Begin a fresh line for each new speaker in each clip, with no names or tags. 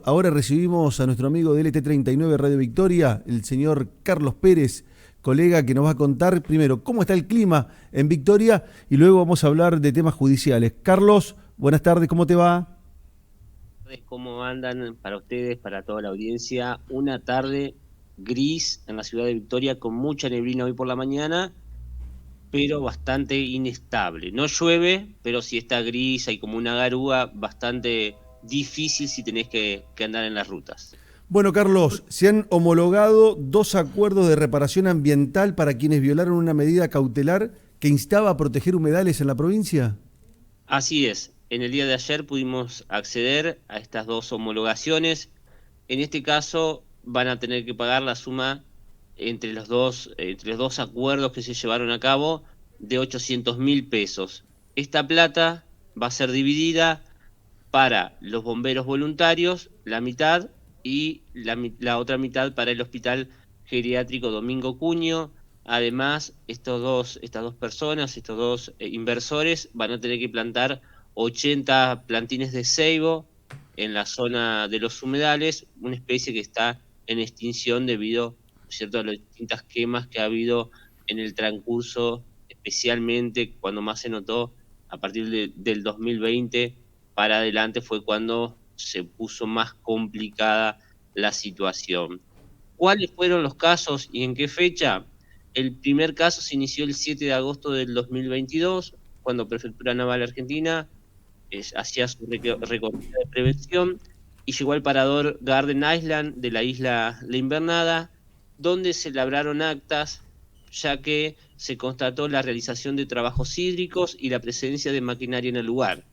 Ahora recibimos a nuestro amigo de LT39 Radio Victoria, el señor Carlos Pérez, colega que nos va a contar primero cómo está el clima en Victoria y luego vamos a hablar de temas judiciales. Carlos, buenas tardes, ¿cómo te va?
¿Cómo andan para ustedes, para toda la audiencia? Una tarde gris en la ciudad de Victoria con mucha neblina hoy por la mañana, pero bastante inestable. No llueve, pero sí está gris, hay como una garúa bastante difícil si tenés que andar en las rutas.
Bueno, Carlos, se han homologado 2 acuerdos de reparación ambiental para quienes violaron una medida cautelar que instaba a proteger humedales en la provincia.
Así es, en el día de ayer pudimos acceder a estas dos homologaciones. En este caso van a tener que pagar la suma entre los dos acuerdos que se llevaron a cabo de 800.000 pesos. Esta plata va a ser dividida para los bomberos voluntarios, la mitad, y la otra mitad para el Hospital Geriátrico Domingo Cuño. Además, estas dos personas, estos dos inversores, van a tener que plantar 80 plantines de ceibo en la zona de los humedales, una especie que está en extinción debido, ¿cierto?, a las distintas quemas que ha habido en el transcurso, especialmente cuando más se notó a partir del 2020 para adelante fue cuando se puso más complicada la situación. ¿Cuáles fueron los casos y en qué fecha? El primer caso se inició el 7 de agosto del 2022, cuando Prefectura Naval Argentina hacía su recorrida de prevención y llegó al parador Garden Island de la isla La Invernada, donde se labraron actas, ya que se constató la realización de trabajos hídricos y la presencia de maquinaria en el lugar.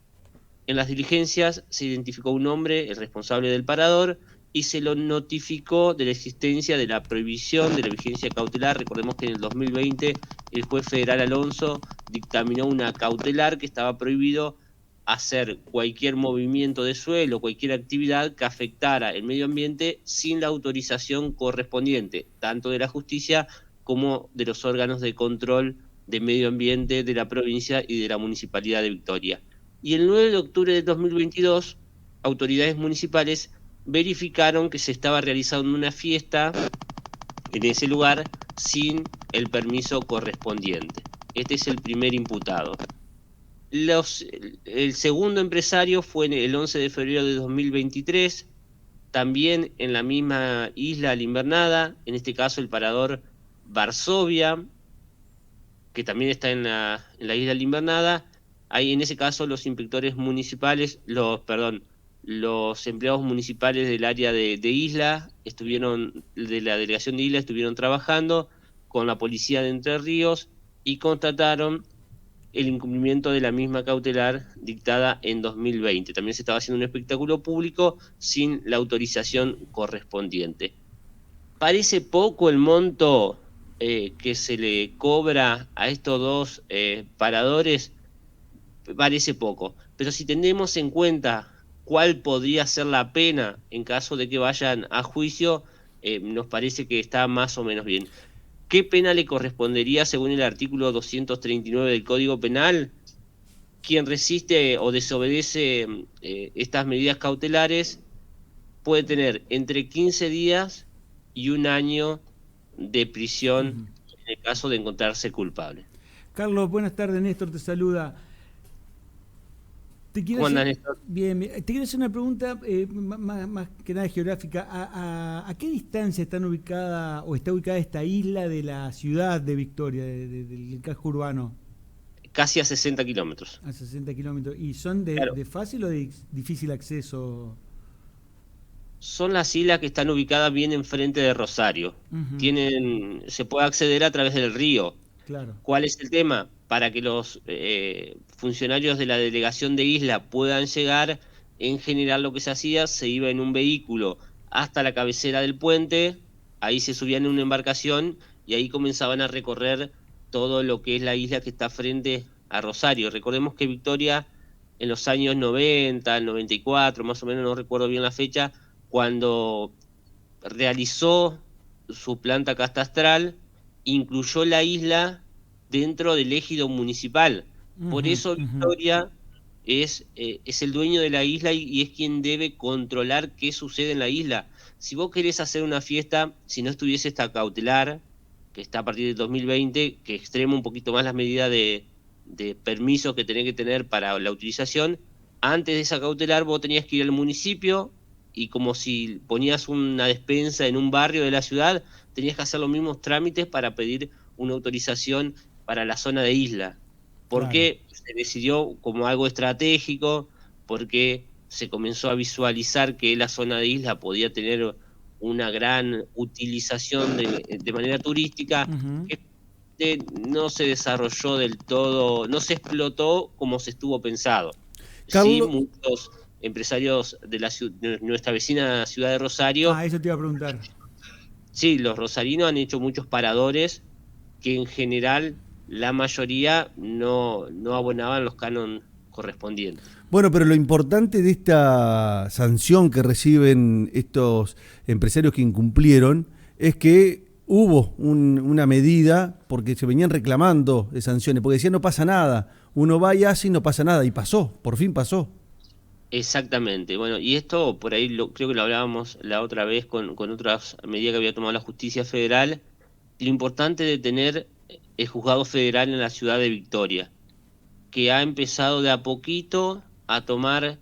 En las diligencias se identificó un hombre, el responsable del parador, y se lo notificó de la existencia de la prohibición de la vigencia cautelar. Recordemos que en el 2020 el juez federal Alonso dictaminó una cautelar que estaba prohibido hacer cualquier movimiento de suelo, cualquier actividad que afectara el medio ambiente sin la autorización correspondiente, tanto de la justicia como de los órganos de control de medio ambiente de la provincia y de la Municipalidad de Victoria. Y el 9 de octubre de 2022, autoridades municipales verificaron que se estaba realizando una fiesta en ese lugar sin el permiso correspondiente. Este es el primer imputado. El segundo empresario fue el 11 de febrero de 2023, también en la misma isla La Invernada, en este caso el parador Varsovia, que también está en la isla La Invernada. Ahí en ese caso los inspectores municipales, los empleados municipales del área de Isla, de la delegación de Isla, estuvieron trabajando con la policía de Entre Ríos y constataron el incumplimiento de la misma cautelar dictada en 2020. También se estaba haciendo un espectáculo público sin la autorización correspondiente. Parece poco el monto que se le cobra a estos dos paradores, parece poco, pero si tenemos en cuenta cuál podría ser la pena en caso de que vayan a juicio, nos parece que está más o menos bien. ¿Qué pena le correspondería según el artículo 239 del Código Penal? Quien resiste o desobedece estas medidas cautelares puede tener entre 15 días y 1 año de prisión en el caso de encontrarse culpable.
Carlos, buenas tardes, Néstor te saluda.
¿Cómo andan, Néstor?
Bien, te quiero hacer una pregunta más que nada geográfica. ¿A qué distancia está ubicada esta isla de la ciudad de Victoria, del casco urbano?
Casi a 60 kilómetros.
A 60 kilómetros. ¿Y son de fácil o de difícil acceso?
Son las islas que están ubicadas bien enfrente de Rosario. Se puede acceder a través del río.
Claro.
¿Cuál es el tema? Para que los funcionarios de la delegación de Isla puedan llegar, en general lo que se hacía, se iba en un vehículo hasta la cabecera del puente, ahí se subían en una embarcación y ahí comenzaban a recorrer todo lo que es la isla que está frente a Rosario. Recordemos que Victoria en los años 90, 94, más o menos, no recuerdo bien la fecha, cuando realizó su planta catastral, incluyó la isla dentro del ejido municipal. Por eso Victoria es el dueño de la isla y es quien debe controlar qué sucede en la isla. Si vos querés hacer una fiesta, si no estuviese esta cautelar, que está a partir del 2020, que extrema un poquito más las medidas de permisos que tenés que tener para la utilización, antes de esa cautelar vos tenías que ir al municipio y como si ponías una despensa en un barrio de la ciudad, tenías que hacer los mismos trámites para pedir una autorización para la zona de isla. ¿Por
Claro.
qué se decidió como algo estratégico? Porque se comenzó a visualizar que la zona de isla podía tener una gran utilización de manera turística,
Ujú.
que no se desarrolló del todo, no se explotó como se estuvo pensado. Sí,
Carlos,
muchos empresarios de nuestra vecina ciudad de Rosario,
Eso te iba a preguntar.
sí, los rosarinos han hecho muchos paradores que en general la mayoría no abonaban los cánones correspondientes.
bueno, pero lo importante de esta sanción que reciben estos empresarios que incumplieron es que hubo una medida, porque se venían reclamando de sanciones, porque decían no pasa nada, uno va y hace y no pasa nada, y pasó, por fin pasó.
Exactamente, bueno, y esto por ahí creo que lo hablábamos la otra vez con otras medidas que había tomado la justicia federal, lo importante de tener el juzgado federal en la ciudad de Victoria, que ha empezado de a poquito a tomar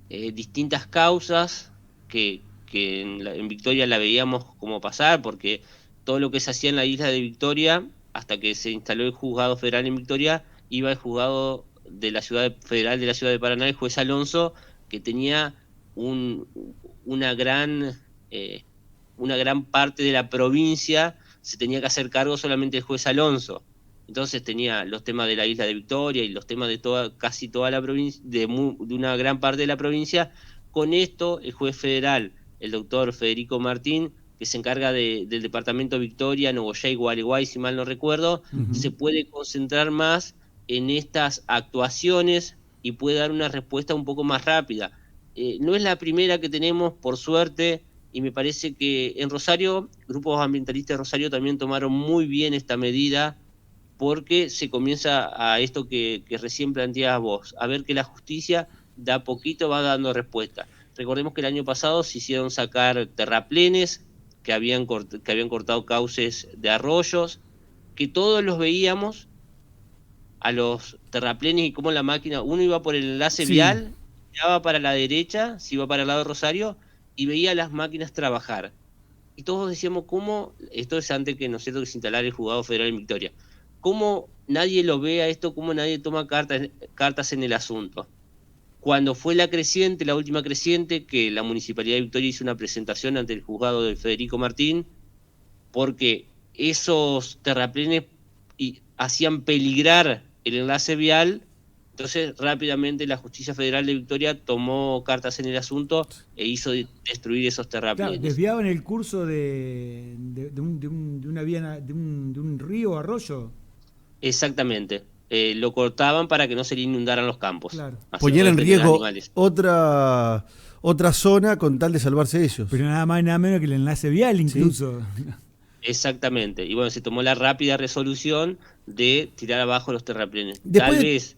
distintas causas que en Victoria la veíamos como pasar, porque todo lo que se hacía en la isla de Victoria, hasta que se instaló el juzgado federal en Victoria, iba el juzgado de la ciudad federal de la ciudad de Paraná, el juez Alonso, que tenía un, una gran eh, una gran parte de la provincia se tenía que hacer cargo solamente el juez Alonso. Entonces tenía los temas de la isla de Victoria y los temas de casi toda la provincia, de una gran parte de la provincia. Con esto, el juez federal, el doctor Federico Martín, que se encarga del departamento Victoria, Nogoyá y Gualeguay, si mal no recuerdo, se puede concentrar más en estas actuaciones y puede dar una respuesta un poco más rápida. No es la primera que tenemos, por suerte, y me parece que en Rosario, grupos ambientalistas de Rosario también tomaron muy bien esta medida, porque se comienza a esto que recién planteabas vos, a ver que la justicia de a poquito va dando respuesta. Recordemos que el año pasado se hicieron sacar terraplenes que habían cortado cauces de arroyos, que todos los veíamos a los terraplenes y cómo la máquina, uno iba por el enlace
Sí.
vial, miraba para la derecha, si iba para el lado de Rosario, y veía las máquinas trabajar. Y todos decíamos, ¿cómo? Esto es antes que, ¿no es cierto?, que se instalara el juzgado federal en Victoria. ¿Cómo nadie lo ve a esto? ¿Cómo nadie toma cartas en el asunto? Cuando fue la creciente, la última creciente, que la Municipalidad de Victoria hizo una presentación ante el juzgado de Federico Martín, porque esos terraplenes hacían peligrar el enlace vial, entonces rápidamente la Justicia Federal de Victoria tomó cartas en el asunto e hizo destruir esos
Claro,
terraplenes.
desviaban el curso de una vía, de un río o arroyo.
Exactamente. Lo cortaban para que no se le inundaran los campos.
Claro.
Así
Ponían
pueden
en
tener
riesgo
animales.
otra zona con tal de salvarse ellos.
Pero nada más y nada menos que el enlace vial incluso.
Exactamente. Y bueno, se tomó la rápida resolución de tirar abajo los terraplenes.
Después
Tal
de-
vez,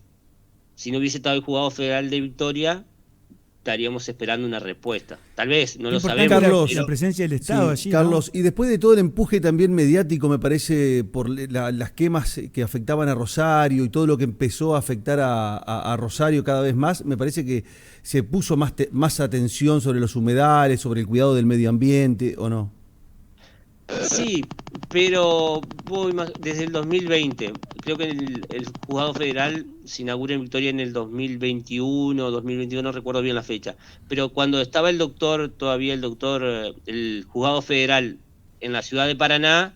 si no hubiese estado el juzgado federal de Victoria, estaríamos esperando una respuesta. Tal vez, no
Qué
lo
importante
sabemos.
Carlos,
la presencia del Estado allí, ¿no?
Carlos, y después de todo el empuje también mediático, me parece, por las quemas que afectaban a Rosario y todo lo que empezó a afectar a Rosario cada vez más, me parece que se puso más atención sobre los humedales, sobre el cuidado del medio ambiente, ¿o no?
Sí, pero desde el 2020, creo que el juzgado federal se inaugura en Victoria en el 2021, 2022, no recuerdo bien la fecha, pero cuando estaba el juzgado federal en la ciudad de Paraná,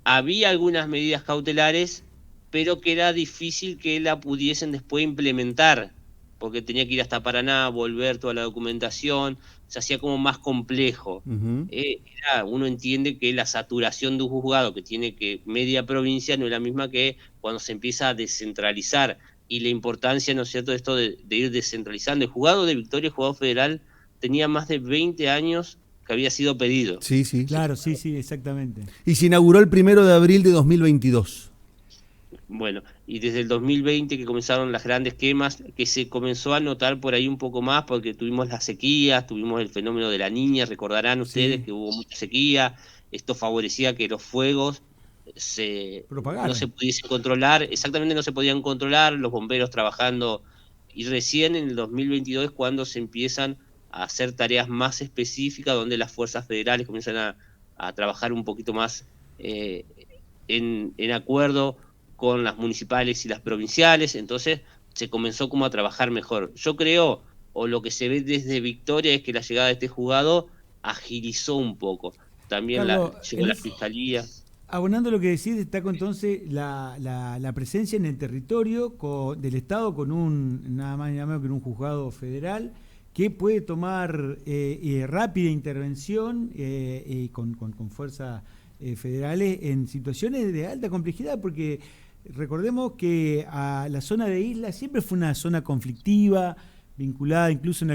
había algunas medidas cautelares, pero que era difícil que la pudiesen después implementar, porque tenía que ir hasta Paraná, volver toda la documentación, se hacía como más complejo.
Ujú.
Uno entiende que la saturación de un juzgado que tiene que media provincia no es la misma que cuando se empieza a descentralizar, y la importancia, ¿no es cierto?, de esto de ir descentralizando. El juzgado de Victoria, el juzgado federal, tenía más de 20 años que había sido pedido.
Sí, sí.
Claro, sí, exactamente.
Y se inauguró el 1 de abril de 2022.
Bueno, y desde el 2020 que comenzaron las grandes quemas, que se comenzó a notar por ahí un poco más, porque tuvimos las sequías, tuvimos el fenómeno de la Niña, recordarán ustedes
Sí,
que hubo mucha sequía, esto favorecía que los fuegos no se
propagaran.
pudiesen controlar, exactamente no se podían controlar, los bomberos trabajando, y recién en el 2022 es cuando se empiezan a hacer tareas más específicas, donde las fuerzas federales comienzan a trabajar un poquito más eh, en acuerdo con las municipales y las provinciales, entonces se comenzó como a trabajar mejor. Yo creo, o lo que se ve desde Victoria, es que la llegada de este juzgado agilizó un poco. También
Carlos,
llegó la fiscalía.
abonando lo que decís, destaco entonces la presencia en el territorio del Estado con nada más y nada menos que un juzgado federal que puede tomar rápida intervención con fuerzas federales en situaciones de alta complejidad, porque recordemos que la zona de isla siempre fue una zona conflictiva, vinculada incluso en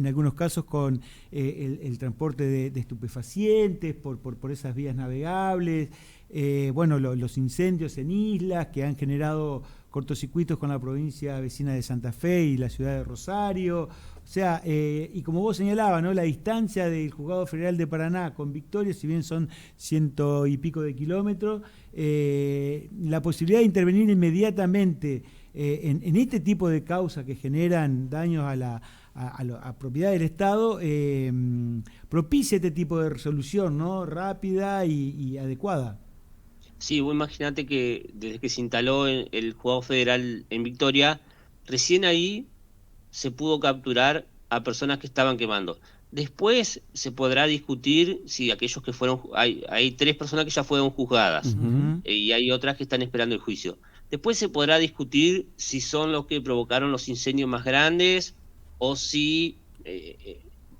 algunos casos con el transporte de estupefacientes por esas vías navegables, bueno, los incendios en islas que han generado cortocircuitos con la provincia vecina de Santa Fe y la ciudad de Rosario. O sea, y como vos señalabas, ¿no? La distancia del Juzgado Federal de Paraná con Victoria, si bien son 100 y pico de kilómetros, la posibilidad de intervenir inmediatamente en este tipo de causas que generan daños a propiedad del Estado, propicia este tipo de resolución, ¿no? Rápida y adecuada.
Sí, vos imaginate que desde que se instaló el juzgado federal en Victoria, recién ahí se pudo capturar a personas que estaban quemando. Después se podrá discutir si aquellos que fueron, hay 3 personas que ya fueron juzgadas,
Ujú.
y hay otras que están esperando el juicio. Después se podrá discutir si son los que provocaron los incendios más grandes o si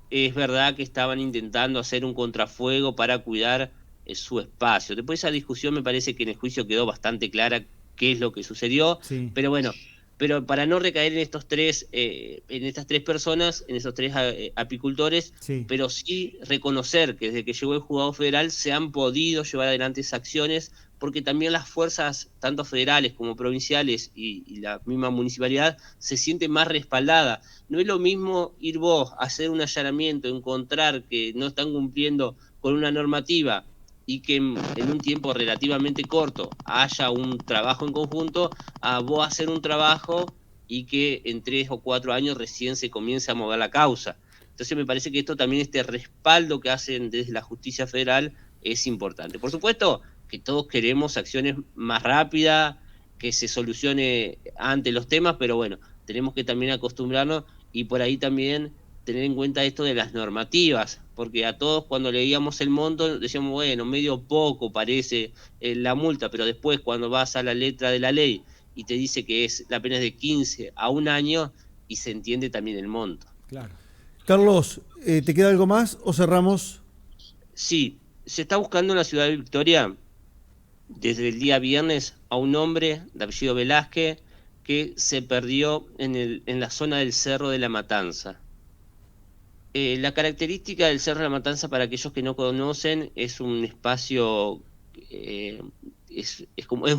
es verdad que estaban intentando hacer un contrafuego para cuidar su espacio. Después esa discusión me parece que en el juicio quedó bastante clara qué es lo que sucedió,
Sí,
pero bueno, pero para no recaer en en estas 3 personas, en esos 3 apicultores,
sí.
pero sí reconocer que desde que llegó el juzgado federal se han podido llevar adelante esas acciones, porque también las fuerzas, tanto federales como provinciales y la misma municipalidad, se sienten más respaldadas. No es lo mismo ir vos a hacer un allanamiento, encontrar que no están cumpliendo con una normativa y que en un tiempo relativamente corto haya un trabajo en conjunto, a vos hacer un trabajo y que en 3 o 4 años recién se comience a mover la causa. Entonces me parece que esto también, este respaldo que hacen desde la justicia federal, es importante. Por supuesto que todos queremos acciones más rápidas, que se solucione antes los temas, pero bueno, tenemos que también acostumbrarnos y por ahí también tener en cuenta esto de las normativas, porque a todos cuando leíamos el monto decíamos, bueno, medio poco parece la multa, pero después cuando vas a la letra de la ley y te dice que la pena es de 15 a 1 año y se entiende también el monto.
Claro.
Carlos, ¿te queda algo más o cerramos?
Sí, se está buscando en la ciudad de Victoria desde el día viernes a un hombre de apellido Velázquez que se perdió en la zona del Cerro de la Matanza. La característica del Cerro de la Matanza, para aquellos que no conocen, es un espacio, es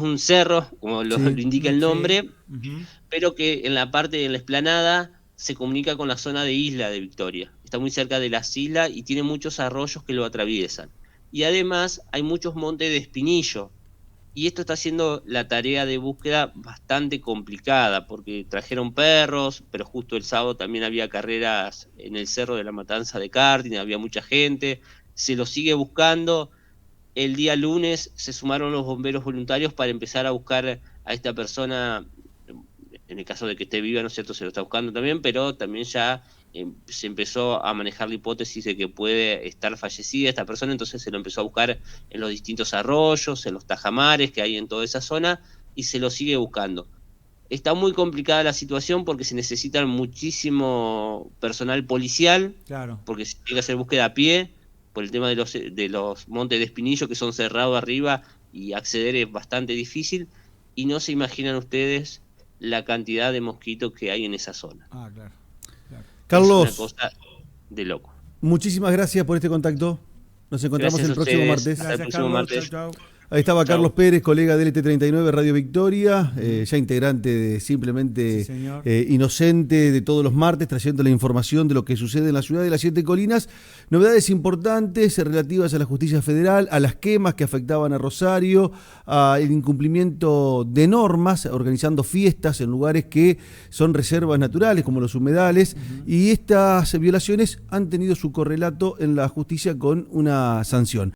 un cerro, como lo
Sí.
indica el
Sí.
nombre,
Ujú.
pero que en la parte de la explanada se comunica con la zona de Isla de Victoria. Está muy cerca de las islas y tiene muchos arroyos que lo atraviesan. Y además hay muchos montes de espinillo, y esto está haciendo la tarea de búsqueda bastante complicada, porque trajeron perros, pero justo el sábado también había carreras en el Cerro de la Matanza de karting, había mucha gente, se lo sigue buscando. El día lunes se sumaron los bomberos voluntarios para empezar a buscar a esta persona, en el caso de que esté viva, ¿no es cierto?, se lo está buscando también, pero también ya se empezó a manejar la hipótesis de que puede estar fallecida esta persona, entonces se lo empezó a buscar en los distintos arroyos, en los tajamares que hay en toda esa zona, y se lo sigue buscando. Está muy complicada la situación porque se necesita muchísimo personal policial,
Claro.
porque se tiene que hacer búsqueda a pie, por el tema de los montes de espinillo que son cerrados arriba y acceder es bastante difícil, y no se imaginan ustedes la cantidad de mosquitos que hay en esa zona.
Ah, claro. Claro.
Es una
Carlos,
cosa de loco.
muchísimas gracias por este contacto. Nos encontramos
Gracias
el
a
próximo
ustedes.
martes.
Hasta el
Gracias,
próximo
Carlos. Chao,
martes.
chao.
Ahí estaba
Chau.
Carlos Pérez, colega de LT39 Radio Victoria, ya integrante de Simplemente
Sí, señor.
Inocente de todos los martes, trayendo la información de lo que sucede en la ciudad de las Siete Colinas. Novedades importantes relativas a la justicia federal, a las quemas que afectaban a Rosario, al incumplimiento de normas, organizando fiestas en lugares que son reservas naturales, como los humedales, y estas violaciones han tenido su correlato en la justicia con una sanción.